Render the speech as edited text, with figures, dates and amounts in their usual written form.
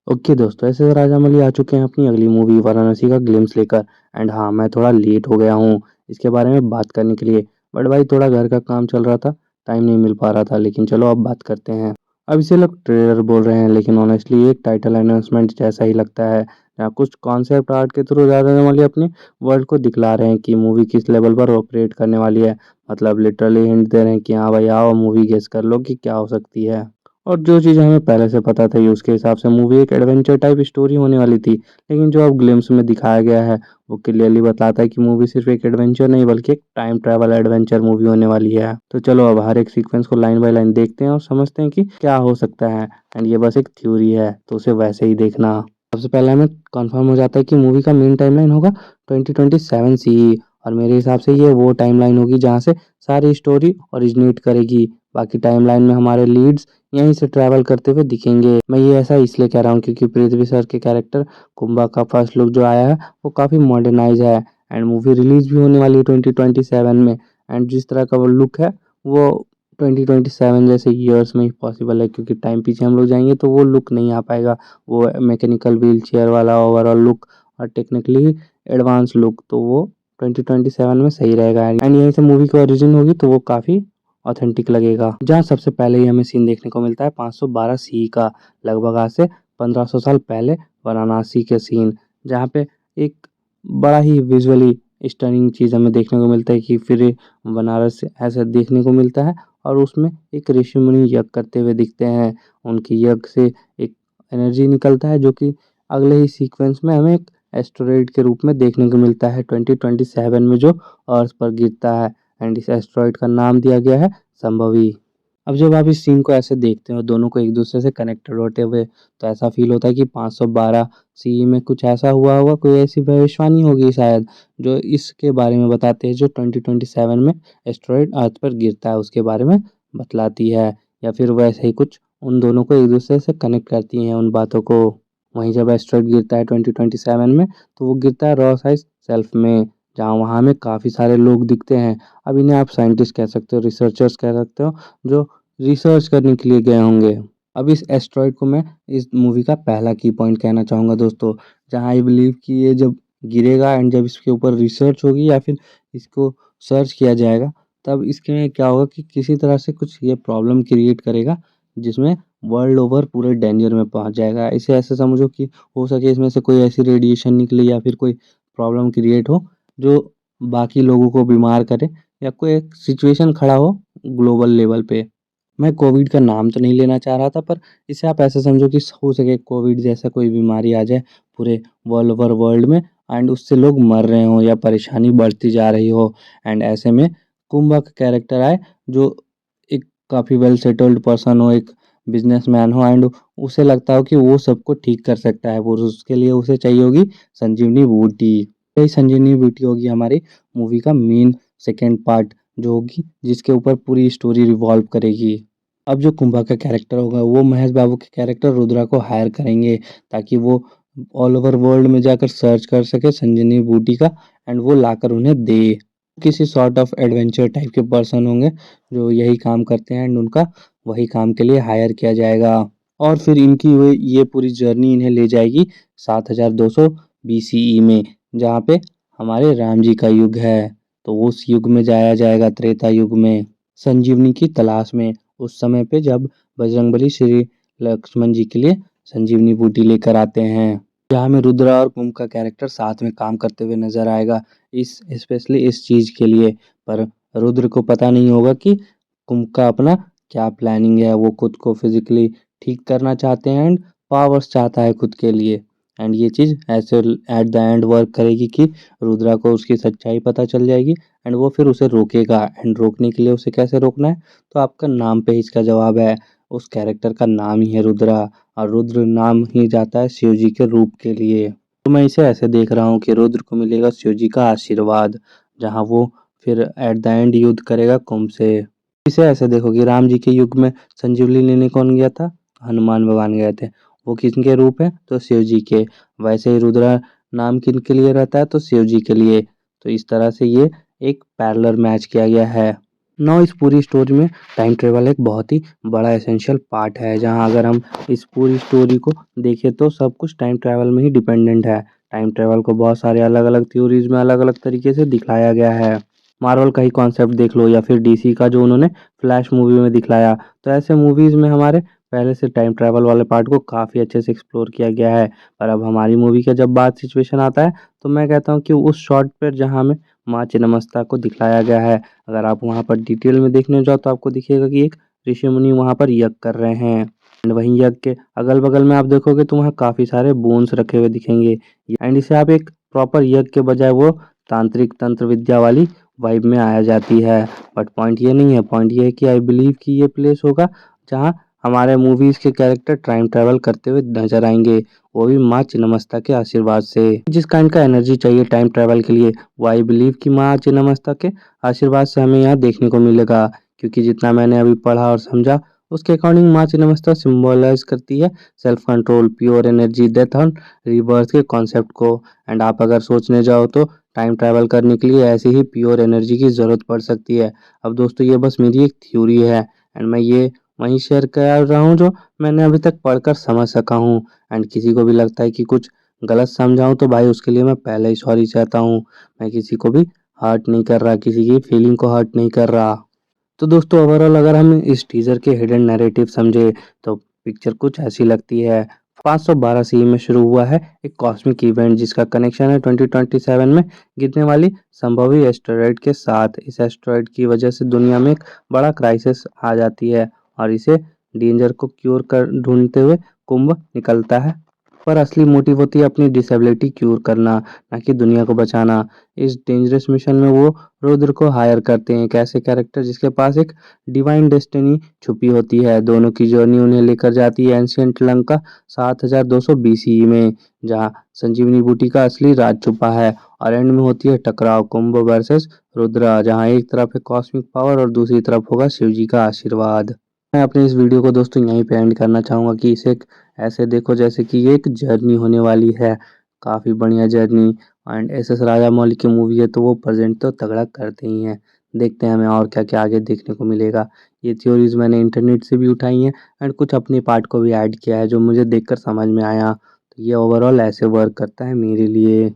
Okay दोस्तों, ऐसे राजामौली आ चुके हैं अपनी अगली मूवी वाराणसी का ग्लिम्स लेकर। एंड हाँ, मैं थोड़ा लेट हो गया हूँ इसके बारे में बात करने के लिए। बट भाई थोड़ा घर का काम चल रहा था, टाइम नहीं मिल पा रहा था, लेकिन चलो अब बात करते हैं। अब इसे लोग ट्रेलर बोल रहे हैं, लेकिन ऑनेस्टली एक टाइटल अनाउंसमेंट जैसा ही लगता है, जहाँ कुछ कॉन्सेप्ट आर्ट के थ्रू राजामौली अपने वर्ल्ड को दिखला रहे हैं कि मूवी किस लेवल पर ऑपरेट करने वाली है। मतलब लिटरली हिंट दे रहे हैं कि हाँ भाई आओ मूवी गेस कर लो कि क्या हो सकती है। और जो चीज़ हमें पहले से पता थी उसके हिसाब से मूवी एक एडवेंचर टाइप स्टोरी होने वाली थी, लेकिन जो अब ग्लिम्स में दिखाया गया है वो क्लियरली बताता है कि मूवी सिर्फ एक एडवेंचर नहीं बल्कि एक टाइम ट्रैवल एडवेंचर मूवी होने वाली है। तो चलो अब हर एक सीक्वेंस को लाइन बाय लाइन देखते हैं और समझते हैं कि क्या हो सकता है। एंड ये बस एक थ्योरी है, तो उसे वैसे ही देखना। सबसे पहले हमें कंफर्म हो जाता है कि मूवी का मेन टाइमलाइन होगा 2027 CE। और मेरे हिसाब से ये वो टाइमलाइन होगी जहाँ से सारी स्टोरी ओरिजिनेट करेगी। बाकी टाइमलाइन में हमारे लीड्स यहीं से ट्रैवल करते हुए दिखेंगे। मैं ये ऐसा इसलिए कह रहा हूँ क्योंकि पृथ्वी सर के कैरेक्टर कुंभा का फर्स्ट लुक जो आया है वो काफ़ी मॉडर्नाइज है। एंड मूवी रिलीज भी होने वाली है 2027 में। एंड जिस तरह का वो लुक है वो 2027 जैसे ईयर्स में ही पॉसिबल है, क्योंकि टाइम पीछे हम लोग जाएंगे तो वो लुक नहीं आ पाएगा। वो मैकेनिकल व्हील चेयर वाला ओवरऑल लुक और टेक्निकली एडवांस लुक, तो वो 2027 में सही रहेगा। एंड यहीं से मूवी की ओरिजिन होगी तो वो काफ़ी ऑथेंटिक लगेगा। जहाँ सबसे पहले ही हमें सीन देखने को मिलता है 512 CE का, लगभग आज से 1500 साल पहले वाराणसी के सीन, जहाँ पे एक बड़ा ही विजुअली स्टनिंग चीज़ हमें देखने को मिलता है कि फिर बनारस ऐसा देखने को मिलता है। और उसमें एक ऋषि मुनि यज्ञ करते हुए दिखते हैं। उनके यज्ञ से एक एनर्जी निकलता है जो कि अगले ही सीक्वेंस में हमें एक एस्टेरॉइड के रूप में देखने को मिलता है 2027 में, जो अर्थ पर गिरता है। एंड इस एस्टेरॉइड का नाम दिया गया है संभवी। अब जब आप इस सीन को ऐसे देखते हो दोनों को एक दूसरे से कनेक्टेड होते हुए, तो ऐसा फील होता है कि 512 CE में कुछ ऐसा हुआ होगा, कोई ऐसी भविष्यवाणी होगी शायद जो इसके बारे में बताते हैं, जो 2027 में एस्टेरॉइड अर्थ पर गिरता है उसके बारे में बतलाती है। या फिर वैसे ही कुछ उन दोनों को एक दूसरे से कनेक्ट करती हैं उन बातों को। वहीं जब एस्टेरॉइड गिरता है 2027 में, तो वो गिरता है रॉ साइज सेल्फ में, जहाँ वहाँ में काफ़ी सारे लोग दिखते हैं। अब इन्हें आप साइंटिस्ट कह सकते हो, रिसर्चर्स कह सकते हो, जो रिसर्च करने के लिए गए होंगे। अब इस एस्टेरॉइड को मैं इस मूवी का पहला की पॉइंट कहना चाहूँगा दोस्तों, जहाँ आई बिलीव कि ये जब गिरेगा एंड जब इसके ऊपर रिसर्च होगी या फिर इसको सर्च किया जाएगा, तब इसके में क्या होगा कि किसी तरह से कुछ ये प्रॉब्लम क्रिएट करेगा, जिसमें वर्ल्ड ओवर पूरे डेंजर में पहुंच जाएगा। इसे ऐसे समझो कि हो सके इसमें से कोई ऐसी रेडिएशन निकले या फिर कोई प्रॉब्लम क्रिएट हो जो बाकी लोगों को बीमार करे, या कोई एक सिचुएशन खड़ा हो ग्लोबल लेवल पे। मैं कोविड का नाम तो नहीं लेना चाह रहा था, पर इसे आप ऐसे समझो कि हो सके कोविड जैसा कोई बीमारी आ जाए पूरे वर्ल्ड ओवर वर्ल्ड में, एंड उससे लोग मर रहे हों या परेशानी बढ़ती जा रही हो। एंड ऐसे में कुंभा का कैरेक्टर आए, जो एक काफ़ी वेल सेटल्ड पर्सन हो, एक बिजनेसमैन हो, एंड उसे लगता हो कि वो सबको ठीक कर सकता है। वो उसके लिए उसे चाहिए होगी संजीवनी बूटी। यही संजीवनी बूटी होगी हमारी मूवी का मेन सेकेंड पार्ट जो होगी, जिसके ऊपर पूरी स्टोरी रिवॉल्व करेगी। अब जो कुंभा का कैरेक्टर होगा वो महेश बाबू के कैरेक्टर रुद्रा को हायर करेंगे, ताकि वो ऑल ओवर वर्ल्ड में जाकर सर्च कर सके संजीवनी बूटी का, एंड वो लाकर उन्हें दे। किसी सॉर्ट ऑफ एडवेंचर टाइप के पर्सन होंगे जो यही काम करते हैं, एंड उनका वही काम के लिए हायर किया जाएगा। और फिर इनकी ये पूरी जर्नी इन्हें ले जाएगी 7200 BCE में, जहाँ पे हमारे राम जी का युग है। तो उस युग में जाया जाएगा, त्रेता युग में, संजीवनी की तलाश में। उस समय पे जब बजरंगबली श्री लक्ष्मण जी के लिए संजीवनी बूटी लेकर आते हैं, जहाँ में रुद्रा और कुंभ का कैरेक्टर साथ में काम करते हुए नजर आएगा, इस स्पेशली इस चीज के लिए। पर रुद्र को पता नहीं होगा कि कुंभ का अपना क्या प्लानिंग है। वो खुद को फिजिकली ठीक करना चाहते हैं एंड पावर्स चाहता है खुद के लिए। एंड ये चीज़ ऐसे एट द एंड वर्क करेगी कि रुद्रा को उसकी सच्चाई पता चल जाएगी, एंड वो फिर उसे रोकेगा। एंड रोकने के लिए उसे कैसे रोकना है, तो आपका नाम पे ही इसका जवाब है। उस कैरेक्टर का नाम ही है रुद्रा, और रुद्र नाम ही जाता है शिव जी के रूप के लिए। तो मैं इसे ऐसे देख रहा हूँ कि रुद्र को मिलेगा शिव जी का आशीर्वाद, जहाँ वो फिर एट द एंड युद्ध करेगा कुंभ से। इसे ऐसे देखो कि राम जी के युग में संजीवनी लेने कौन गया था, हनुमान भगवान गए थे। वो किनके रूप है, तो शिव जी के। वैसे ही रुद्रा नाम किनके लिए रहता है, तो शिव जी के लिए। तो इस तरह से ये एक पैरेलल मैच किया गया है। नाउ इस पूरी स्टोरी में टाइम ट्रेवल एक बहुत ही बड़ा एसेंशियल पार्ट है, जहाँ अगर हम इस पूरी स्टोरी को देखें तो सब कुछ टाइम ट्रैवल में ही डिपेंडेंट है। टाइम ट्रैवल को बहुत सारे अलग-अलग थ्योरीज में अलग-अलग तरीके से दिखाया गया है। मार्वल का ही कॉन्सेप्ट देख लो या फिर डीसी का जो उन्होंने फ्लैश मूवी में दिखलाया। तो ऐसे मूवीज में हमारे पहले से टाइम ट्रैवल वाले पार्ट को काफ़ी अच्छे से एक्सप्लोर किया गया है। पर अब हमारी मूवी का जब बात सिचुएशन आता है तो मैं कहता हूँ कि उस शॉट पर जहाँ हमें माँ छिन्नमस्ता को दिखलाया गया है, अगर आप वहाँ पर डिटेल में देखने जाओ तो आपको दिखेगा कि एक ऋषि मुनि वहाँ पर यज्ञ कर रहे हैं। एंड वहीं यज्ञ के अगल बगल में आप देखोगे तो वहाँ काफ़ी सारे बोन्स रखे हुए दिखेंगे। एंड इसे आप एक प्रॉपर यज्ञ के बजाय वो तांत्रिक तंत्र विद्या वाली वाइब में आया जाती है। बट पॉइंट ये नहीं है, पॉइंट ये है कि आई बिलीव कि ये प्लेस होगा जहाँ हमारे मूवीज के कैरेक्टर टाइम ट्रैवल करते हुए नजर आएंगे, वो भी माँ छिन्नमस्ता के आशीर्वाद से। जिस काइंड का एनर्जी चाहिए टाइम ट्रैवल के लिए वो आई बिलीव कि माँ छिन्नमस्ता के आशीर्वाद से हमें यहाँ देखने को मिलेगा। क्योंकि जितना मैंने अभी पढ़ा और समझा उसके अकॉर्डिंग माँ छिन्नमस्ता सिम्बलाइज करती है self control, pure energy, death और रीबर्थ के कॉन्सेप्ट को। एंड आप अगर सोचने जाओ तो टाइम ट्रैवल करने के लिए ऐसी ही प्योर एनर्जी की ज़रूरत पड़ सकती है। अब दोस्तों ये बस मेरी एक थ्योरी है एंड मैं ये वहीं शेयर कर रहा हूँ जो मैंने अभी तक पढ़कर समझ सका हूँ। एंड किसी को भी लगता है कि कुछ गलत समझाऊँ तो भाई उसके लिए मैं पहले ही सॉरी चाहता हूँ। मैं किसी को भी हर्ट नहीं कर रहा, किसी की फीलिंग को हर्ट नहीं कर रहा। तो दोस्तों ओवरऑल अगर हम इस टीजर के हिडन नैरेटिव समझे तो पिक्चर कुछ ऐसी लगती है। 512 सी में शुरू हुआ है एक कॉस्मिक इवेंट जिसका कनेक्शन है 2027 में गिरने वाली संभावी एस्टेरॉयड के साथ। इस एस्टेरॉयड की वजह से दुनिया में एक बड़ा क्राइसिस आ जाती है और इसे डेंजर को क्योर कर ढूंढते हुए कुंभ निकलता है। पर असली मोटिव होती है अपनी डिसेबिलिटी क्यूर करना, ना कि दुनिया को बचाना। इस डेंजरस मिशन में वो रुद्र को हायर करते हैं, एक ऐसे कैरेक्टर जिसके पास एक डिवाइन डेस्टिनी छुपी होती है। दोनों की जर्नी उन्हें लेकर जाती है एंशियंट लंका 7200 बीसीई में, जहाँ संजीवनी बूटी का असली राज छुपा है। और एंड में होती है टकराव कुंभ वर्सेस रुद्रा, जहाँ एक तरफ है कॉस्मिक पावर और दूसरी तरफ होगा शिव जी का आशीर्वाद। मैं अपने इस वीडियो को दोस्तों यहीं पे एंड करना चाहूँगा कि इसे एक ऐसे देखो जैसे कि ये एक जर्नी होने वाली है, काफ़ी बढ़िया जर्नी। एंड एस राजामौली की मूवी है तो वो प्रेजेंट तो तगड़ा करते ही हैं। देखते हैं हमें और क्या क्या आगे देखने को मिलेगा। ये थ्योरीज मैंने इंटरनेट से भी उठाई हैं एंड कुछ अपने पार्ट को भी ऐड किया है जो मुझे देखकर समझ में आया। तो ये ओवरऑल ऐसे वर्क करता है मेरे लिए।